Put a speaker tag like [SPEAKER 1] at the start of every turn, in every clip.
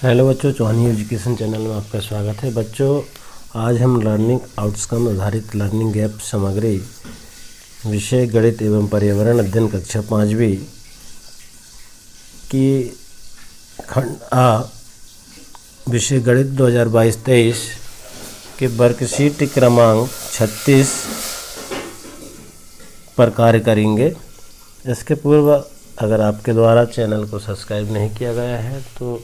[SPEAKER 1] Hello बच्चों, चौहानी education channel में आपका स्वागत है। बच्चों, आज हम लर्निंग आउटकम आधारित लर्निंग गैप सामग्री विषय गणित एवं पर्यावरण अध्ययन कक्षा 5वीं की खंड आ विषय गणित 2022-23 के वर्कशीट क्रमांक 36 पर कार्य करेंगे। इसके पूर्व अगर आपके द्वारा चैनल को सब्सक्राइब नहीं किया गया है तो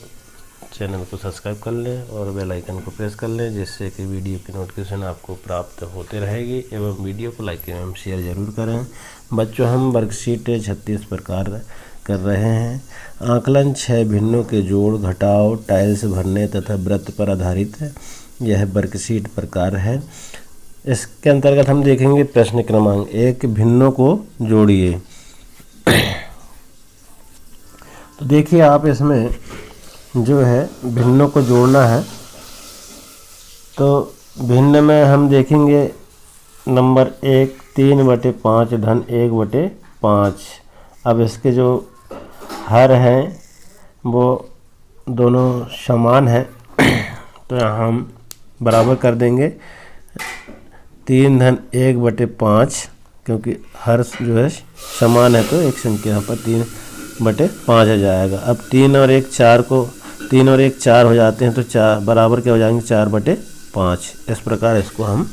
[SPEAKER 1] चैनल को सब्सक्राइब कर लें और बेल आइकन को प्रेस कर लें, जिससे कि वीडियो की नोटिफिकेशन आपको प्राप्त होते रहेगी। एवं वीडियो को लाइक एवं शेयर जरूर करें। बच्चों, हम वर्कशीट 36 पर कार्य कर रहे हैं। आकलन 6 भिन्नों के जोड़, घटाव, टाइल्स भरने तथा वृत्त पर आधारित है। यह वर्कशीट पर कार्य है। इसके अंतर्गत हम देखेंगे प्रश्न क्रमांक 1, भिन्नों को जोड़िए। तो देखिए, आप इसमें जो है भिन्नों को जोड़ना है। तो भिन्न में हम देखेंगे नंबर 1 3/5 धन 1/5। अब इसके जो हर हैं वो दोनों समान हैं, तो यहाँ हम बराबर कर देंगे 3 धन 1/5, क्योंकि हर जो है समान है तो एक संख्या यहाँ पर 3/5 आ जाएगा। अब 3 और 1 4 हो जाते हैं, तो 4 बराबर क्या हो जाएंगे 4/5। इस प्रकार इसको हम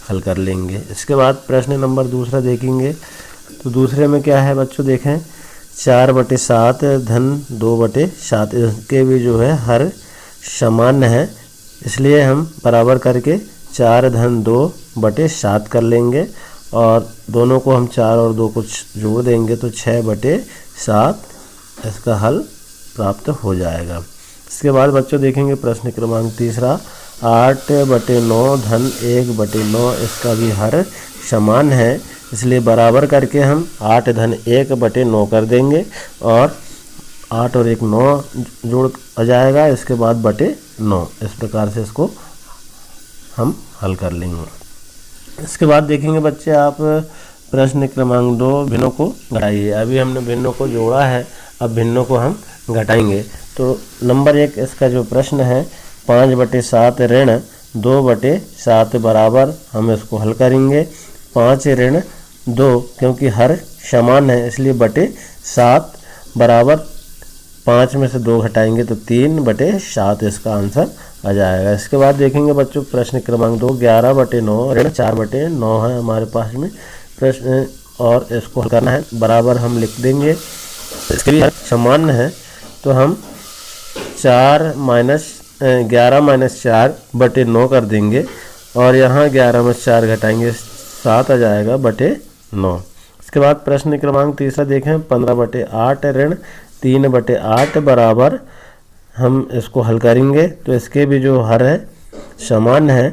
[SPEAKER 1] हल कर लेंगे। इसके बाद प्रश्न नंबर दूसरा देखेंगे। तो दूसरे में क्या है बच्चों, देखें 4/7 धन 2/7। इसके भी जो है हर सामान्य है, इसलिए हम बराबर करके 4 धन 2/7 कर लेंगे और दोनों को हम 4 और 2 को जोड़ देंगे तो 6/7 इसका हल प्राप्त हो जाएगा। इसके बाद बच्चों देखेंगे प्रश्न क्रमांक तीसरा, 8/9 धन 1/9। इसका भी हर समान है, इसलिए बराबर करके हम 8 धन 1/9 कर देंगे और 8 और 1 9 जोड़ आ जाएगा। इसके बाद बटे 9, इस प्रकार से इसको हम हल कर लेंगे। इसके बाद देखेंगे बच्चे आप प्रश्न क्रमांक 2, भिन्नों को घटाइए। अभी हमने भिन्नों को जोड़ा है, अब भिन्नों को हम घटाएंगे। तो नंबर 1 इसका जो प्रश्न है 5/7 ऋण 2/7 बराबर, हम इसको हल करेंगे 5 ऋण 2, क्योंकि हर समान है इसलिए बटे7 बराबर 5 में से 2 घटाएंगे तो 3/7 इसका आंसर आ जाएगा। इसके बाद देखेंगे बच्चों प्रश्न क्रमांक 2, 11/9 ऋण 4/9 है हमारे पास में प्रश्न और इसको हल करना है। बराबर हम लिख देंगे, इसके भी समान है तो हम 11 - 4/9 कर देंगे और यहाँ 11 में 4 घटाएंगे 7 आ जाएगा बटे9। इसके बाद प्रश्न क्रमांक तीसरा देखें 15/8 ऋण 3/8 बराबर, हम इसको हल करेंगे तो इसके भी जो हर है समान है,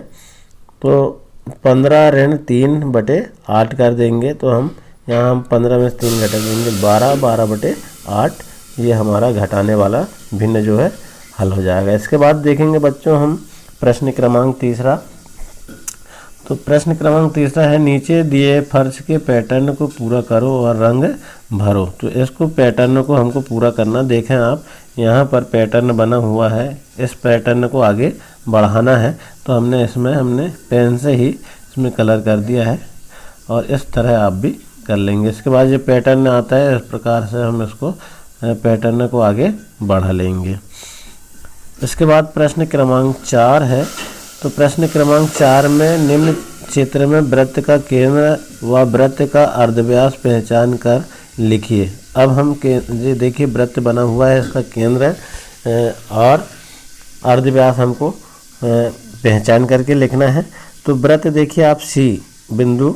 [SPEAKER 1] तो 15 ऋण 3/8 कर देंगे। तो हम यहाँ हम 15 में 3 घटा देंगे 12/8। ये हमारा घटाने वाला भिन्न जो है हल हो जाएगा। इसके बाद देखेंगे बच्चों हम प्रश्न क्रमांक तीसरा। तो प्रश्न क्रमांक तीसरा है, नीचे दिए फर्श के पैटर्न को पूरा करो और रंग भरो। तो इसको पैटर्न को हमको पूरा करना। देखें आप, यहाँ पर पैटर्न बना हुआ है, इस पैटर्न को आगे बढ़ाना है। तो हमने पेन से ही इसमें कलर कर दिया है और इस तरह आप भी कर लेंगे। इसके बाद ये पैटर्न आता है, इस प्रकार से हम इसको पैटर्न को आगे बढ़ा लेंगे। इसके बाद प्रश्न क्रमांक 4 है। तो प्रश्न क्रमांक 4 में निम्न चित्र में वृत्त का केंद्र व वृत्त का अर्धव्यास पहचान कर लिखिए। अब हम ये देखिए वृत्त बना हुआ है, इसका केंद्र और अर्धव्यास हमको पहचान करके लिखना है। तो वृत्त देखिए आप C बिंदु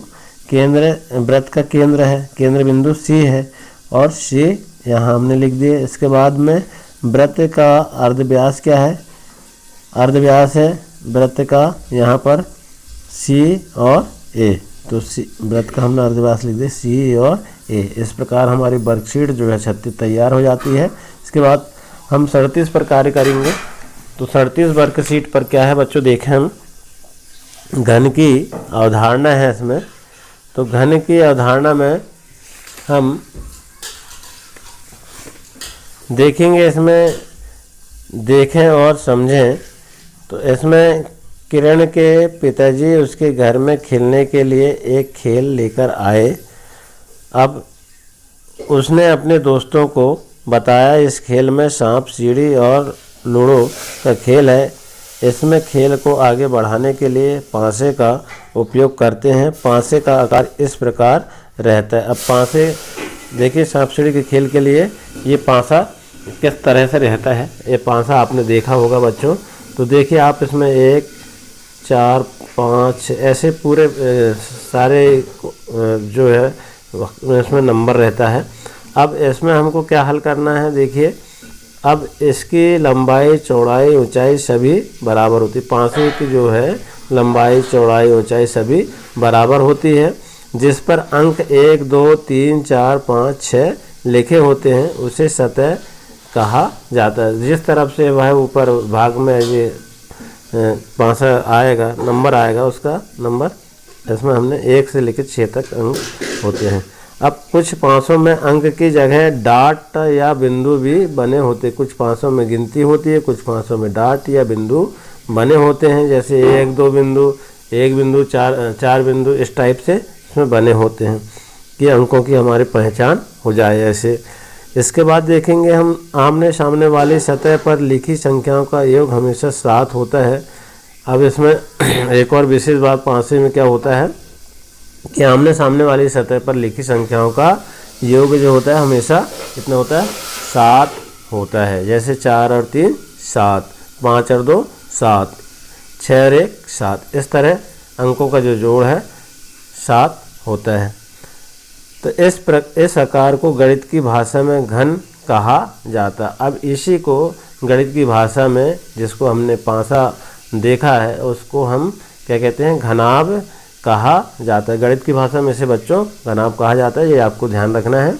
[SPEAKER 1] केंद्र, वृत्त का केंद्र है, केंद्र बिंदु C है और C यहाँ हमने लिख दिए। इसके बाद में वृत्त का अर्धव्यास क्या है, अर्धव्यास है वृत्त का यहाँ पर C और A। तो वृत्त का हमने अर्धव्यास लिख दिया C और A। इस प्रकार हमारी वर्कशीट जो है 36 तैयार हो जाती है। इसके बाद हम 37 पर कार्य करेंगे। तो 37 वर्कशीट पर क्या है बच्चों, देखें हम घन की अवधारणा है इसमें। तो घन की अवधारणा में हम देखेंगे इसमें देखें और समझें। तो इसमें किरण के पिताजी उसके घर में खेलने के लिए एक खेल लेकर आए। अब उसने अपने दोस्तों को बताया, इस खेल में सांप सीढ़ी और लूडो का खेल है। इसमें खेल को आगे बढ़ाने के लिए पासे का उपयोग करते हैं। पासे का आकार इस प्रकार रहता है। अब पासे देखिए, सांप सीढ़ी के खेल के लिए ये पासा किस तरह से रहता है, ये पासा आपने देखा होगा बच्चों। तो देखिए आप इसमें 1 4 5 ऐसे पूरे सारे जो है इसमें नंबर रहता है। अब इसमें हमको क्या हल करना है, देखिए अब इसकी लंबाई चौड़ाई ऊंचाई सभी बराबर होती है। पासे की जो है लंबाई चौड़ाई ऊंचाई सभी बराबर होती है। जिस पर अंक 1 2 3 4 5 6 लिखे होते हैं उसे सतह कहा जाता है। जिस तरफ से वह ऊपर भाग में ये पासा आएगा, नंबर आएगा, उसका नंबर इसमें हमने 1 से लेकर 6 तक अंक होते हैं। अब कुछ पासों में अंक की जगह डाट या बिंदु भी बने होते। कुछ पासों में गिनती होती है, कुछ पासों में डाट या बिंदु बने होते हैं। जैसे 1 2 बिंदु, 1 बिंदु, 4 बिंदु, इस टाइप से इसमें बने होते हैं कि अंकों की हमारी पहचान हो जाए ऐसे। इसके बाद देखेंगे हम, आमने सामने वाली सतह पर लिखी संख्याओं का योग हमेशा 7 होता है। अब इसमें एक और विशेष बात पासे में क्या होता है कि आमने सामने वाली सतह पर लिखी संख्याओं का योग जो होता है हमेशा कितना होता है, 7 होता है। जैसे 4 और 3 7, 5 और 2 7, 6 और 1 7, इस तरह अंकों का जो जोड़ है 7 होता है। तो इस आकार को गणित की भाषा में घन कहा जाता है। अब इसी को गणित की भाषा में, जिसको हमने पासा देखा है, उसको हम क्या कहते हैं, घनाभ कहा जाता है। गणित की भाषा में इसे बच्चों घनाभ कहा जाता है, ये आपको ध्यान रखना है।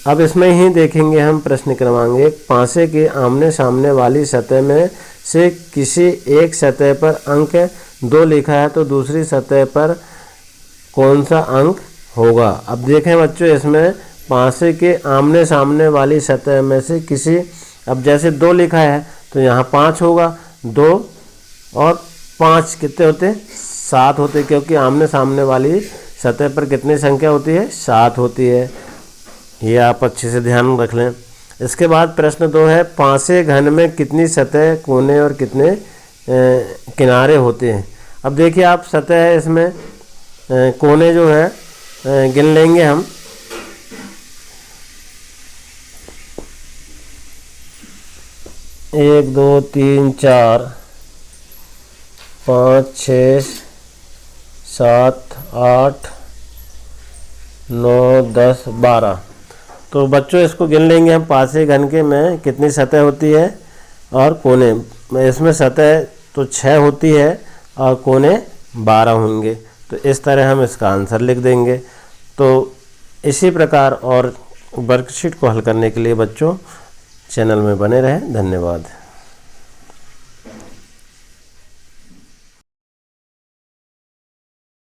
[SPEAKER 1] अब इसमें ही देखेंगे हम प्रश्न क्रमांक 1, पासे के आमने सामने वाली सतह में से किसी एक सतह पर अंक 2 लिखा है तो दूसरी सतह पर कौन सा अंक होगा। अब देखें बच्चों, इसमें पासे के आमने सामने वाली सतह में से किसी, अब जैसे 2 लिखा है तो यहाँ 5 होगा। 2 और 5 कितने होते हैं, 7 होते हैं, क्योंकि आमने सामने वाली सतह पर कितनी संख्या होती है, 7 होती है। ये आप अच्छे से ध्यान रख लें। इसके बाद प्रश्न 2 है, पासे घन में कितनी सतह, कोने और कितने किनारे होते हैं। अब देखिए आप सतह है, इसमें कोने जो है गिन लेंगे हम। एक 2 3 4 5 6 7 8 9 10 12। तो बच्चों इसको गिन लेंगे हम, पासे घन के में कितनी सतह होती है और कोने। इसमें सतह तो 6 होती है और कोने 12 होंगे। तो इस तरह हम इसका आंसर लिख देंगे। तो इसी प्रकार और वर्कशीट को हल करने के लिए बच्चों चैनल में बने रहें। धन्यवाद।